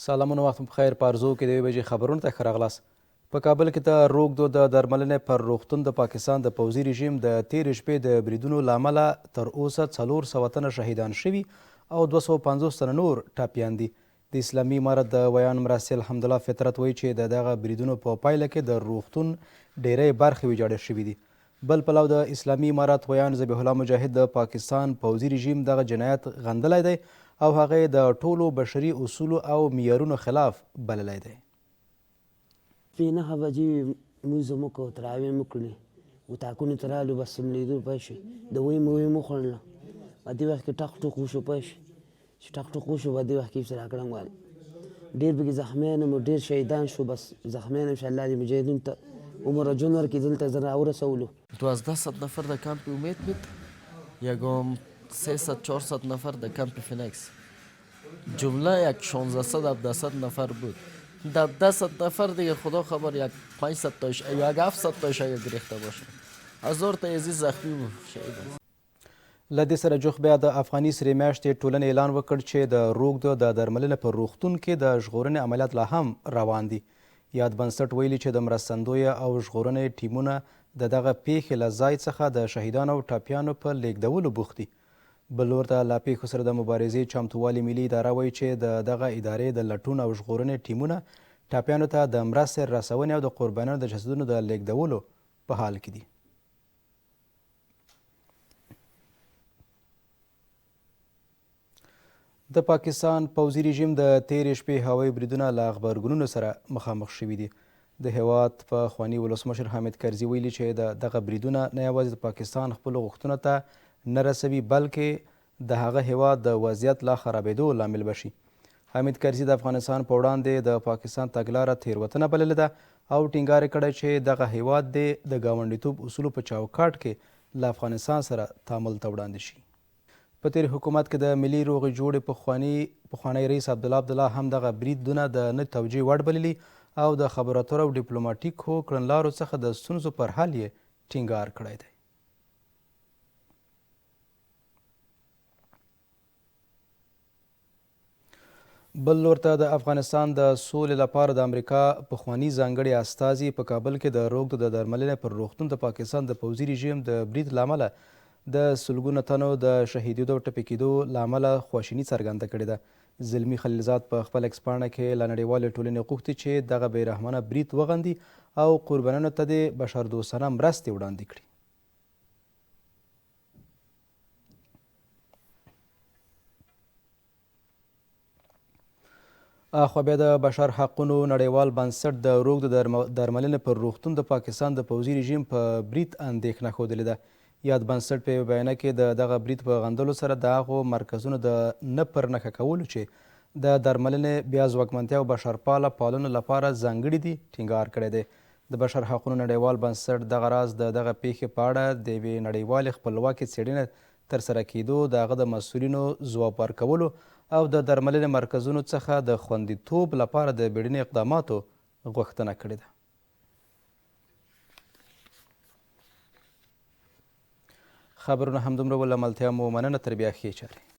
سلامونه وخت په خیر. په ارزو کې د 1 بجې خبرونو ته ښه راغلاست. په کابل کې د روږدو د درملنې پر روغتون د پاکستان د پوځي رژیم د تېرې شپې د بریدونو له امله تر اوسه 400 تنه شهیدان شوي او 250 تنه نور ټپیان دي. د اسلامي امارت د ویان مراسل حمدالله فطرت وایي چې د دغه بریدونو په پایله کې د روغتون ډیری برخې ویجاړې شوي دي. بل پلو د اسلامي امارت ویان ذبیح الله مجاهد د پاکستان پوځي رژیم دغه جنایت غندلی دی او هغه د ټولو بشري اصولو او معیارونو خلاف بللی دی. په 9 بجې لمونځ مو وکړو، تراویح مو کړلې، اطاقونو ته رالو، بس سملیدو پیل شو، دوی مو وخوړله. په دې وخت کې ټق ټوق وشو، پیل شو چې ټق ټوق وشو. په دې وخت کې افسر اکرم والي ډېر پکې زخمیان هم ډېر شهیدان شو. بس زخمیان انشاءالله دې مجاهدینو ته عمر و جون ورکړي، دلته زه راورسولو. 1200 نفر در کمپ امید بود، یکم 300-400 نفر در کمپ فینکس، جمله یک 1600-1700 نفر بود. در 10 نفر دیگه خدا خبر یک 500 تاش یا 700 تاش اگه گرفته باشه، 1000 تا یزی زخمی و شهید. له دې سره جوخ بیا د افغاني سرې میاشتې ټولنې اعلان وکړ چې د روږدو د درملنې په روغتون کې د ژغورنې عملیات لا هم روان دي. یاد بنسټ ویلي چې د مرستندویه او ژغورنې ټیمونه د دغه پیښې له ځای څخه د شهیدانو او ټپیانو په لیږدولو بوخت دي. بل لور ته له پیښو سره د مبارزې چمتووالي ملي اداره وایي چې د دغه ادارې د لټون او ژغورنې ټیمونه ټپیانو ته د مرستې رسونې او د قربانیانو د جسدونو د لیږدولو په حال کې دي. د پاکستان پوځي رژیم د تېرې شپې هوایي بریدونه له غبرګونونو سره مخامخ شوي دي. د هیواد پخواني ولسمشر حامد کرزي ویلي چې دغه بریدونه نه یوازې د پاکستان خپلو غوښتنو ته نه رسوي بلکې د هغه هیواد د وضعیت لا خرابېدو لامل به شي. حامد کرزي د افغانستان په وړاندې د پاکستان تګلاره تېروتنه بللې ده او ټینګار یې کړی چې دغه هیواد دې د ګاونډیتوب اصولو په چوکاټ کې له افغانستان سره تعامل ته وړاندې شي. په تېر حکومت کې د ملي روغې جوړې پخوانی رئیس عبدالله هم دغه بریدونه د نه توجیه وړ بللي او د خبرو اترو او ډیپلوماټیکو کړنلارو څخه د ستونزو پر حل یې ټینګار کړی دی. بل لور ته د افغانستان د سولې لپاره د امریکا پخواني ځانګړي استازي په کابل کې د روږدو د درملنې پر روغتون د پاکستان د پوځي رژیم د برید له امله د سلګونو تنو د شهیدېدو او ټپي کېدو له امله خواشیني څرګنده کړې ده. زلمي خلیلزاد په خپل ایکس پاڼه کې له نړیوالې ټولنې غوښتي چې دغه بېرحمانه برید وغندي او قربانیانو ته د بشردوستانه مرستې وړاندې کړي. اخوا بیا د بشر حقونو نړیوال بنسټ د روږدو درملنې پر روغتون د پاکستان د پوځي رژیم په برید اندېښنه ښودلې ده. یاد بنسټ په یوه بیانیه کې د دغه برید په غندلو سره د هغو مرکزونو د نه پر نښه کولو چې د درملنې بیا ځواکمنتیا او بشرپاله پالنو لپاره ځانګړي دي ټینګار کړی دی. د بشر حقونو نړیوال بنسټ دغه راز د دغه پیښې په اړه د یوې نړیوالې خپلواکې څېړنې ترسره کېدو، د هغه د مسؤلینو ځواب ورکولو او د درملنې مرکزونو څخه د خوندیتوب لپاره د بیړني اقداماتو غوښتنه کړې ده. خبرونه همدومره ول، ملتیا مو مننه. تر بیا ښې چارې.